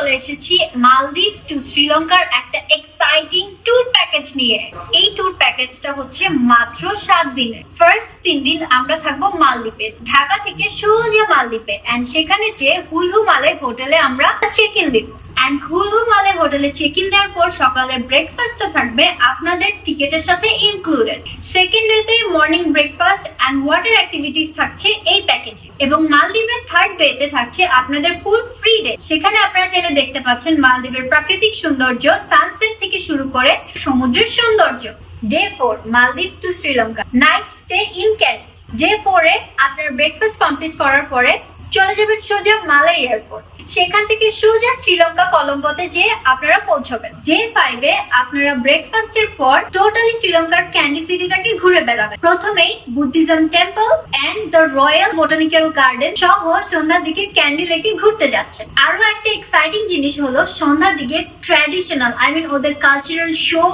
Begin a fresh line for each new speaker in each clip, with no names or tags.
চলে এসেছি মালদ্বীপ টু শ্রীলঙ্কার একটা এক্সাইটিং ট্যুর প্যাকেজ নিয়ে। এই ট্যুর প্যাকেজটা হচ্ছে মাত্র 7 দিনের। ফার্স্ট 3 দিন আমরা থাকবো মালদ্বীপে, ঢাকা থেকে সোজা মালদ্বীপে, এন্ড সেখানে যে হুলহু মালে হোটেলে আমরা চেক ইন দিব। এন্ড হুলহু মালে হোটেলে চেক ইন দেওয়ার পর সকালের ব্রেকফাস্টটা থাকবে আপনাদের টিকেটের সাথে ইনক্লুডেড। সেকেন্ড ডেতে morning breakfast and water activities থাকছে এই প্যাকেজে, এবং মালদ্বীপের থার্ড ডেতে থাকছে আপনাদের ফুল ফ্রি ডে। সেখানে আপনারা চাইলে দেখতে পাচ্ছেন মালদ্বীপের প্রাকৃতিক সৌন্দর্য, সানসেট থেকে শুরু করে সমুদ্রের সৌন্দর্য। ডে 4 মালদ্বীপ to Sri Lanka, night stay in Kandy. Day 4 এ আপনারা ব্রেকফাস্ট কমপ্লিট করার পরে চলে যাবেন সোজা মালে এয়ারপোর্ট। সেখান থেকে সোজা শ্রীলঙ্কা কলম্বোতে যে আপনারা পৌঁছবেন। ডে 5 এ আপনারা ব্রেকফাস্টের পর টোটালি শ্রীলঙ্কার ক্যান্ডি সিটিটাকে ঘুরে বেড়াবেন। প্রথমেই Buddhism temple and the royal botanical garden সহ সন্ধ্যার দিকে ক্যান্ডি লেকে ঘুরতে যাচ্ছেন। আরো একটা এক্সাইটিং জিনিস হলো সন্ধ্যার দিকে ট্র্যাডিশনাল ওদের cultural show,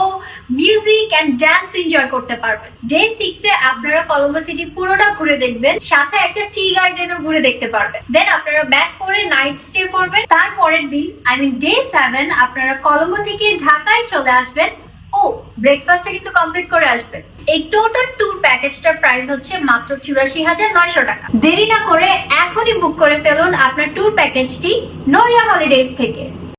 music and dance enjoy করতে পারবেন। ডে 6 এ আপনারা কলম্বো সিটি পুরোটা ঘুরে দেখবেন, সাথে একটা টি গার্ডেনও ঘুরে দেখতে পারবেন। দেন আপনারা ব্যাক করে নাইট স্টে করবেন। তারপরের দিন ডে 7 আপনারা কলম্বো থেকে ঢাকায় চলে আসবেন। ও ব্রেকফাস্টটা কিন্তু কমপ্লিট করে আসবেন। এই টোটাল ট্যুর প্যাকেজটার প্রাইস হচ্ছে মাত্র ৮৪,৯০০ টাকা। দেরি না করে এখনই বুক করে ফেলুন আপনার ট্যুর প্যাকেজটি নোরিয়া হলিডেজ থেকে।